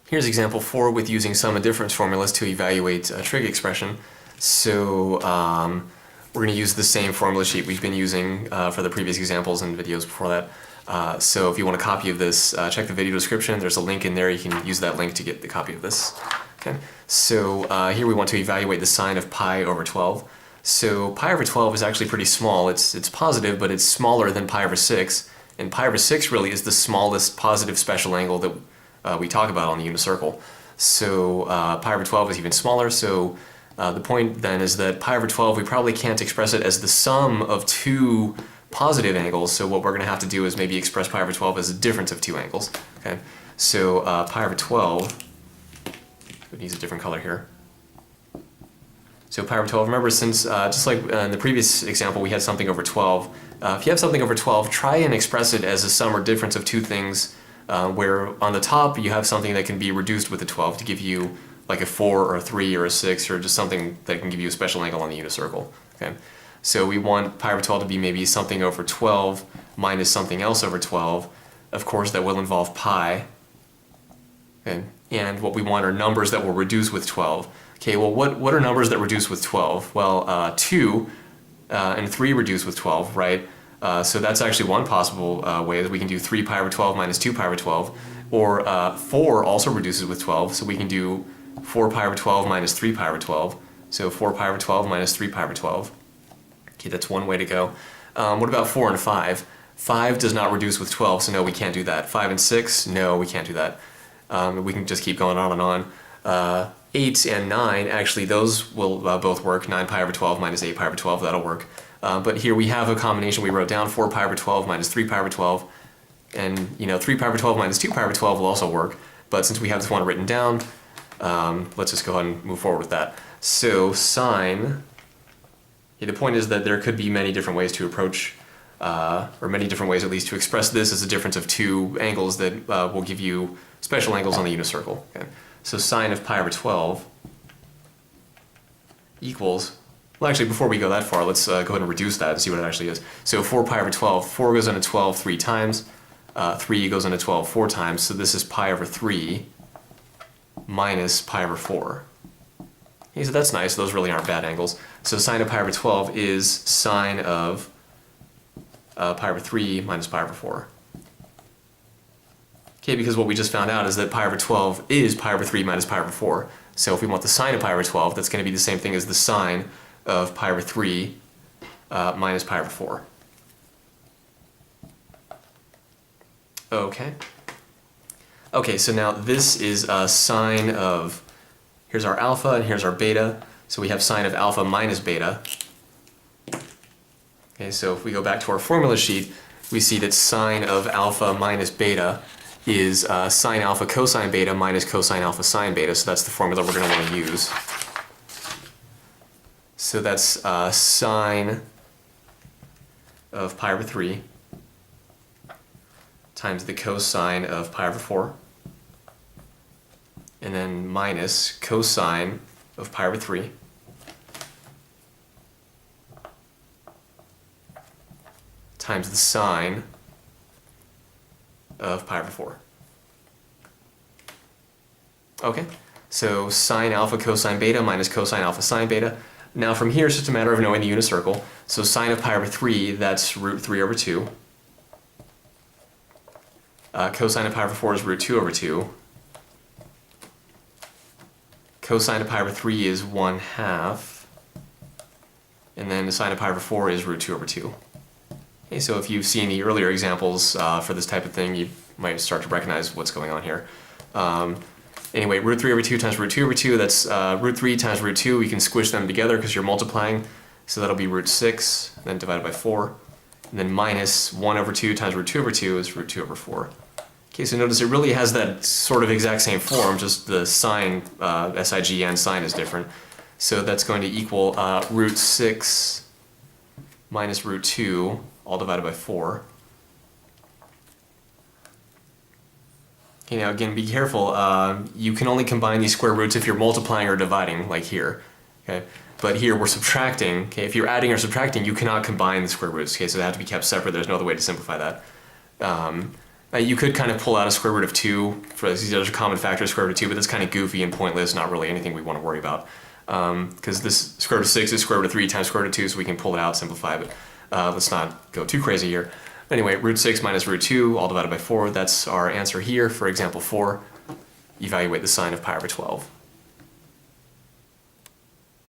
Here's example 4 with using sum and difference formulas to evaluate a trig expression. So we're going to use the same formula sheet we've been using for the previous examples and videos before that. So if you want a copy of this, check the video description. There's a link in there. You can use that link to get the copy of this. Okay. So here we want to evaluate the sign of pi over 12. So pi over 12 is actually pretty small. It's positive, but it's smaller than pi over 6. And pi over 6 really is the smallest positive special angle that we talk about on the unit circle. So pi over 12 is even smaller. So the point then is that pi over 12, we probably can't express it as the sum of two positive angles. So what we're going to have to do is maybe express pi over 12 as a difference of two angles. Okay. So pi over 12, we'll use a different color here. So pi over 12, remember, since just like in the previous example, we had something over 12. If you have something over 12, try and express it as a sum or difference of two things, where on the top you have something that can be reduced with a 12 to give you like a 4 or a 3 or a 6 or just something that can give you a special angle on the unit circle. Okay? So we want pi over 12 to be maybe something over 12 minus something else over 12. Of course, that will involve pi. Okay? And what we want are numbers that will reduce with 12. Okay, well, what are numbers that reduce with 12? Well, 2 and 3 reduce with 12, right? So that's actually one possible way that we can do 3 pi over 12 minus 2 pi over 12. Or 4 also reduces with 12, so we can do 4 pi over 12 minus 3 pi over 12. So 4 pi over 12 minus 3 pi over 12. Okay, that's one way to go. What about 4 and 5? 5 does not reduce with 12, so no, we can't do that. 5 and 6, no, we can't do that. We can just keep going on and on. 8 and 9, actually those will both work. 9 pi over 12 minus 8 pi over 12, that'll work. But here we have a combination we wrote down, 4 pi over 12 minus 3 pi over 12. And 3 pi over 12 minus 2 pi over 12 will also work. But since we have this one written down, let's just go ahead and move forward with that. So sine, the point is that there could be many different ways to approach, or many different ways at least to express this as a difference of two angles that will give you special angles on the unit circle. Okay? So sine of pi over 12 equals, well actually before we go that far, let's go ahead and reduce that and see what it actually is. So 4 pi over 12, 4 goes into 12 3 times, 3 goes into 12 4 times, so this is pi over 3 minus pi over 4. Okay, so that's nice, those really aren't bad angles. So sine of pi over 12 is sine of pi over 3 minus pi over 4. Okay, because what we just found out is that pi over 12 is pi over 3 minus pi over 4. So if we want the sine of pi over 12, that's going to be the same thing as the sine of pi over 3 minus pi over 4. Okay. Okay, so now this is a sine of, here's our alpha and here's our beta. So we have sine of alpha minus beta. Okay, so if we go back to our formula sheet, we see that sine of alpha minus beta is sine alpha cosine beta minus cosine alpha sine beta, so that's the formula we're going to want to use. So that's sine of pi over 3 times the cosine of pi over 4, and then minus cosine of pi over 3 times the sine of pi over 4. Okay, so sine alpha cosine beta minus cosine alpha sine beta. Now from here it's just a matter of knowing the unit circle. So sine of pi over 3, that's root 3 over 2. Cosine of pi over 4 is root 2 over 2. Cosine of pi over 3 is 1/2. And then the sine of pi over 4 is root 2 over 2. Okay, so if you've seen the earlier examples for this type of thing, you might start to recognize what's going on here. Anyway, root 3 over 2 times root 2 over 2, that's root 3 times root 2. You can squish them together because you're multiplying. So that'll be root 6, then divided by 4. And then minus 1 over 2 times root 2 over 2 is root 2 over 4. Okay, so notice it really has that sort of exact same form, just the sign, S-I-G-N sign is different. So that's going to equal root 6 minus root 2, all divided by 4. Okay, now again, be careful. You can only combine these square roots if you're multiplying or dividing, like here. Okay, but here we're subtracting. Okay, if you're adding or subtracting, you cannot combine the square roots. Okay, so they have to be kept separate. There's no other way to simplify that. You could kind of pull out a square root of 2 for these other common factors, square root of 2, but that's kind of goofy and pointless, not really anything we want to worry about. Because this square root of 6 is square root of 3 times square root of 2, so we can pull it out, simplify, but let's not go too crazy here. Anyway, root 6 minus root 2, all divided by 4, that's our answer here for example 4. Evaluate the sine of pi over 12.